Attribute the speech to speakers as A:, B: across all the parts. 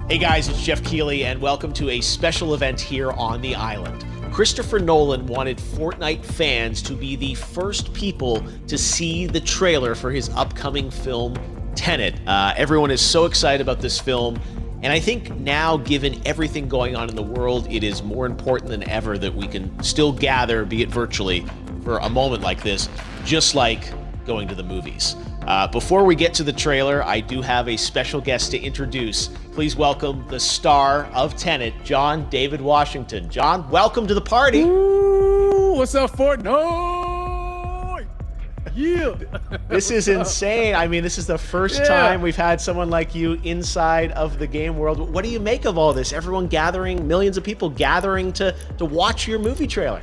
A: Hey guys, it's Jeff Keighley, and welcome to a special event here on the island. Christopher Nolan wanted Fortnite fans to be the first people to see the trailer for his upcoming film, Tenet. Everyone is so excited about this film, and I think now, given everything going on in the world, it is more important than ever that we can still gather, be it virtually, for a moment like this, just like going to the movies. Before we get to the trailer, I do have a special guest to introduce. Please welcome the star of Tenet, John David Washington. John, welcome to the party.
B: Ooh, what's up, Fortnite? Yeah.
A: This is insane. I mean, this is the first time we've had someone like you inside of the game world. What do you make of all this? Everyone gathering, millions of people gathering to watch your movie trailer.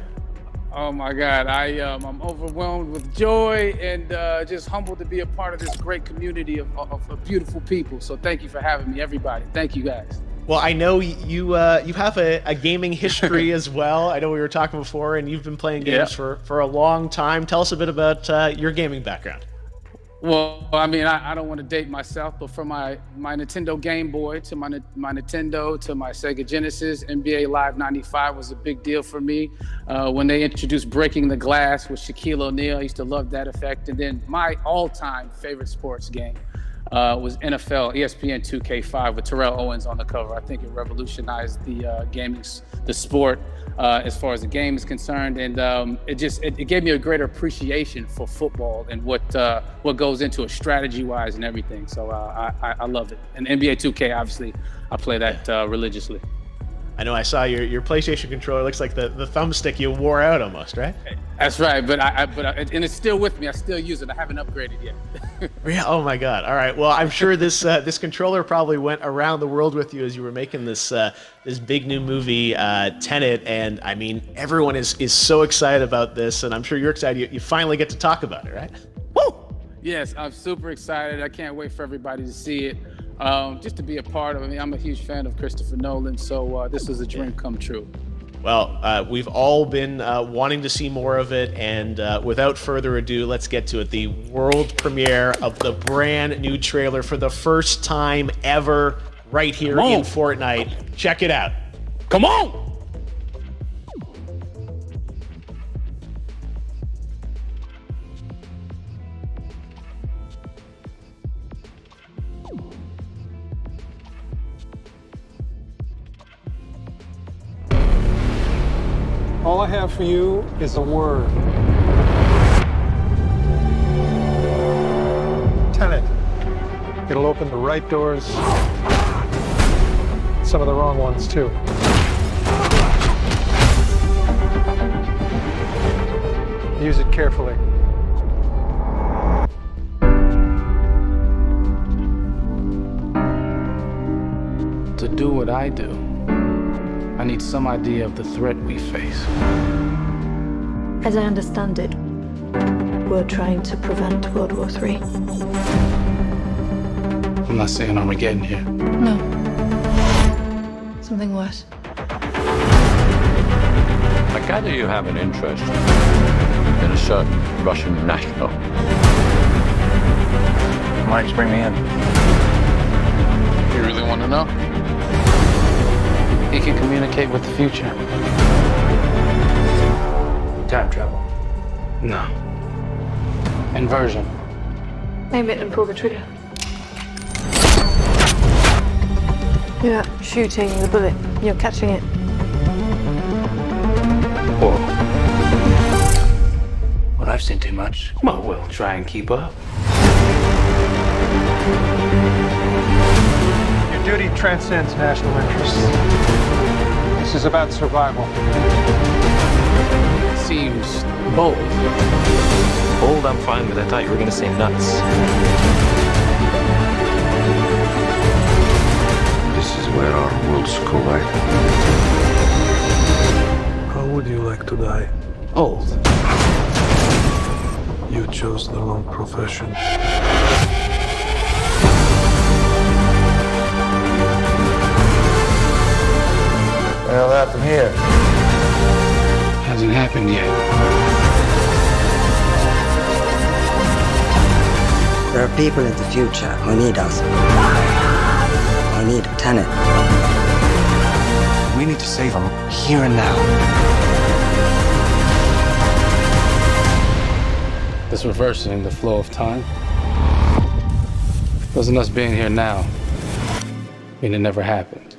B: Oh my God, I'm overwhelmed with joy and just humbled to be a part of this great community of beautiful people. So thank you for having me, everybody. Thank you, guys.
A: Well, I know you have a gaming history as well. I know we were talking before, and you've been playing games for a long time. Tell us a bit about your gaming background.
B: Well, I mean, I don't want to date myself, but from my Nintendo Game Boy to my Nintendo to my Sega Genesis, NBA Live 95 was a big deal for me. When they introduced Breaking the Glass with Shaquille O'Neal, I used to love that effect. And then my all-time favorite sports game was NFL ESPN 2K5 with Terrell Owens on the cover. I think it revolutionized the sport as far as the game is concerned, and it gave me a greater appreciation for football and what goes into it strategy-wise and everything. So I love it. And NBA 2K, obviously, I play that religiously.
A: I know I saw your PlayStation controller. Looks like the thumbstick you wore out almost, right?
B: That's right, but and it's still with me. I still use it. I haven't upgraded yet.
A: Yeah. Oh my God. All right. Well, I'm sure this controller probably went around the world with you as you were making this big new movie, Tenet. And I mean, everyone is so excited about this, and I'm sure you're excited. You finally get to talk about it, right?
B: Woo! Yes, I'm super excited. I can't wait for everybody to see it. Just to be a part of it. I mean, I'm a huge fan of Christopher Nolan, so this is a dream come true.
A: Well, we've all been wanting to see more of it, and without further ado, let's get to it. The world premiere of the brand new trailer for the first time ever right here in Fortnite. Check it out.
B: Come on!
C: All I have for you is a word. Tenet. It'll open the right doors, some of the wrong ones too. Use it carefully.
B: To do what I do, I need some idea of the threat we face.
D: As I understand it, we're trying to prevent World War III.
B: I'm not saying Armageddon here.
D: No. Something worse.
E: I gather you have an interest in a certain Russian national.
F: Why don't you bring me in?
B: You really want to know? He can communicate with the future.
F: Time travel.
B: No. Inversion.
D: Aim it and pull the trigger. You're not shooting the bullet, you're catching it.
F: Whoa. Well, I've seen too much. Well, we'll try and keep up.
C: Your duty transcends national interests. This is about survival.
B: Seems bold.
E: Bold, I'm fine with. I thought you were going to say nuts.
G: This is where our worlds collide.
C: How would you like to die?
B: Old.
C: You chose the wrong profession.
G: Well, that's from here.
B: Hasn't happened yet.
H: There are people in the future who need us. I need Tenet.
F: We need to save him here and now.
B: This reversing the flow of time. Doesn't us being here now mean it never happened?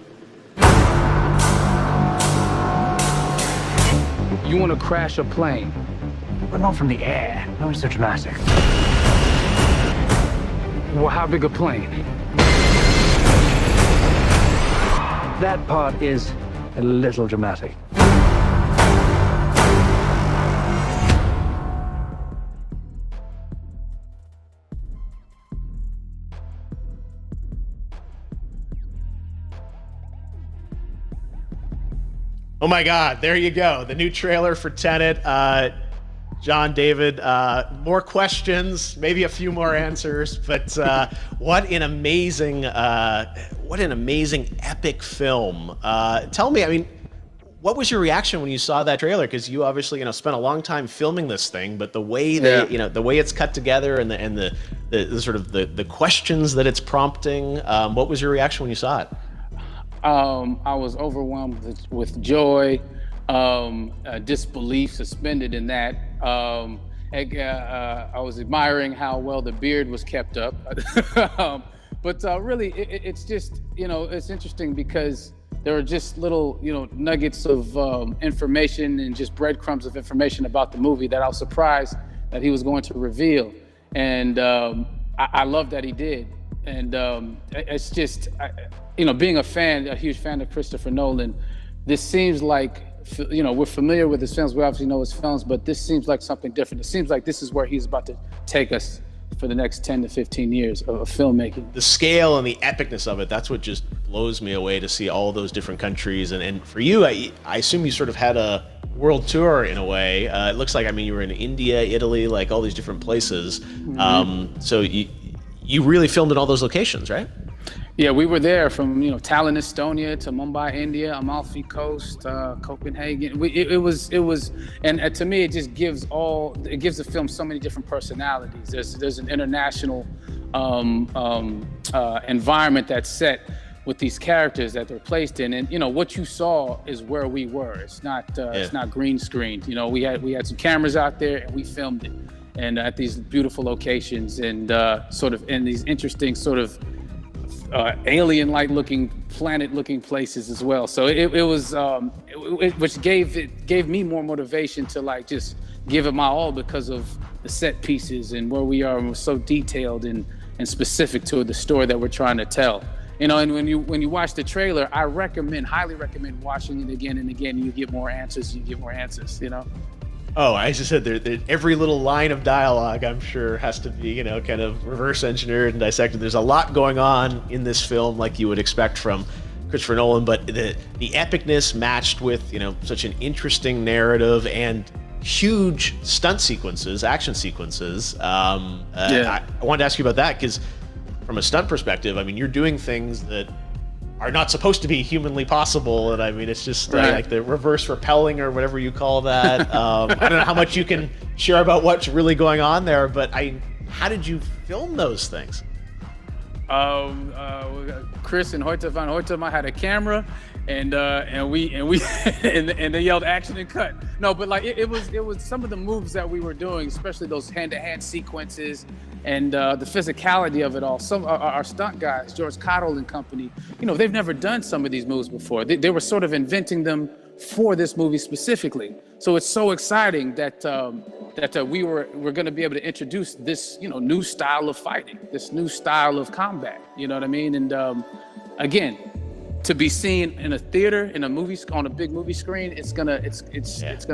B: You want to crash a plane?
F: But not from the air. No, it's so dramatic.
B: Well, how big a plane?
F: That part is a little dramatic.
A: Oh my God, there you go. The new trailer for Tenet. John, David, more questions, maybe a few more answers, but what an amazing epic film. Tell me, I mean, what was your reaction when you saw that trailer? Because you obviously, spent a long time filming this thing, but the way the way it's cut together and the sort of the questions that it's prompting, what was your reaction when you saw it?
B: I was overwhelmed with joy, disbelief, suspended in that. I was admiring how well the beard was kept up. But really, it's just, it's interesting because there are just little, nuggets of information and just breadcrumbs of information about the movie that I was surprised that he was going to reveal. And I love that he did. And it's just, being a huge fan of Christopher Nolan, this seems like, we're familiar with his films, we obviously know his films, but this seems like something different. It seems like this is where he's about to take us for the next 10 to 15 years of filmmaking. The scale and the epicness of it, that's what just blows me away, to see all those different countries. And for you, I assume you sort of had a world tour in a way. It looks like, you were in India, Italy, like all these different places. Mm-hmm. So you really filmed in all those locations, right? Yeah, we were there from Tallinn, Estonia, to Mumbai, India, Amalfi Coast, Copenhagen. It was, and to me, it just gives the film so many different personalities. There's an international environment that's set with these characters that they're placed in, and what you saw is where we were. It's not green screened. We had some cameras out there and we filmed it, and at these beautiful locations and sort of in these interesting sort of alien-like looking, planet-looking places as well. So which gave me more motivation to just give it my all, because of the set pieces and where we are, and we're so detailed and specific to the story that we're trying to tell. And when you watch the trailer, I highly recommend watching it again and again. And you get more answers. Oh, I just said every little line of dialogue, I'm sure, has to be, kind of reverse engineered and dissected. There's a lot going on in this film, like you would expect from Christopher Nolan, but the epicness matched with, such an interesting narrative and huge stunt sequences, action sequences. I wanted to ask you about that, because from a stunt perspective, you're doing things that are not supposed to be humanly possible, and it's just like the reverse rappelling or whatever you call that. I don't know how much you can share about what's really going on there, but how did you film those things? Chris and Hoyte van Hoytema had a camera, and they yelled action and cut. No, but it was some of the moves that we were doing, especially those hand-to-hand sequences, and the physicality of it all. Some our stunt guys, George Cottle and company, they've never done some of these moves before. They were sort of inventing them for this movie specifically. So it's so exciting that we're going to be able to introduce this new style of fighting, this new style of combat. You know what I mean? And again, to be seen in a theater, in a movie, on a big movie screen, it's gonna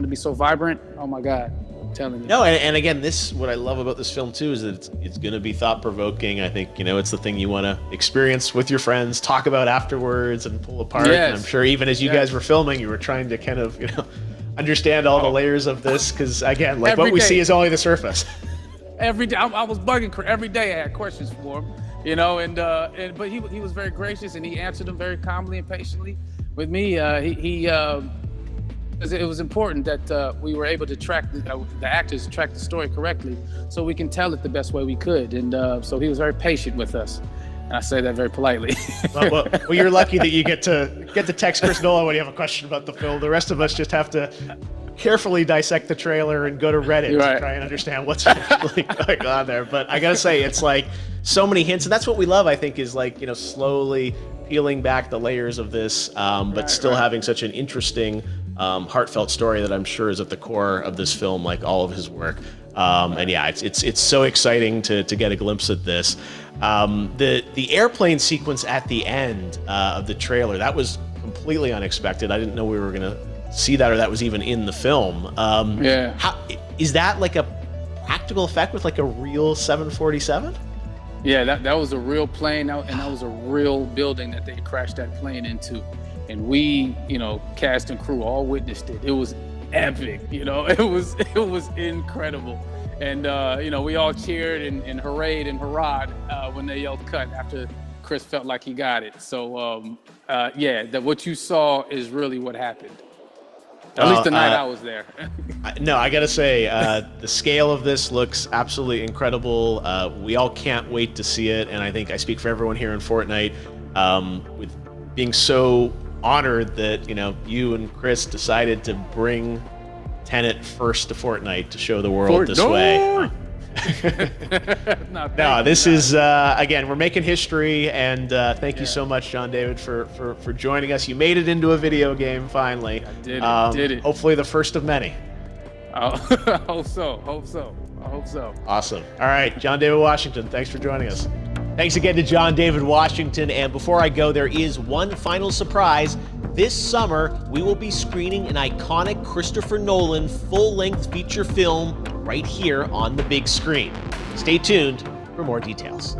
B: be so vibrant. Oh my God. Telling you. No, and again, what I love about this film too is that it's going to be thought-provoking. I think it's the thing you want to experience with your friends, talk about afterwards, and pull apart. Yes. And I'm sure even as you guys were filming, you were trying to kind of understand all the layers of this, because again, like what we see is only the surface. Every day, I was bugging. Every day, I had questions for him, but he was very gracious, and he answered them very calmly and patiently with me. It was important that we were able to track the actors the story correctly, so we can tell it the best way we could. And so he was very patient with us. And I say that very politely.
A: Well, you're lucky that you get to text Chris Nolan when you have a question about the film. The rest of us just have to carefully dissect the trailer and go to Reddit to try and understand what's actually going on there. But I gotta say, it's like so many hints, and that's what we love, I think, is like, slowly peeling back the layers of this, but still having such an interesting, heartfelt story that I'm sure is at the core of this film, like all of his work. And yeah, it's so exciting to get a glimpse at this. The airplane sequence at the end of the trailer, that was completely unexpected. I didn't know we were gonna see that, or that was even in the film. How is that, like a practical effect with like a real 747?
B: Yeah, that was a real plane, and that was a real building that they crashed that plane into. And we, cast and crew all witnessed it. It was epic, it was incredible. And, we all cheered and hurrayed and hurrahed when they yelled cut after Chris felt like he got it. So, what you saw is really what happened. At least the night I was there.
A: No, I gotta say, the scale of this looks absolutely incredible. We all can't wait to see it, and I think I speak for everyone here in Fortnite, with being so honored that you and Chris decided to bring Tenet first to Fortnite to show the world this way. No, this is again, we're making history, and thank you so much, John David, for joining us. You made it into a video game finally.
B: I did it.
A: Hopefully the first of many.
B: I hope so.
A: Awesome. All right, John David Washington, thanks for joining us. Thanks again to John David Washington. And before I go, there is one final surprise. This summer, we will be screening an iconic Christopher Nolan full-length feature film right here on the big screen. Stay tuned for more details.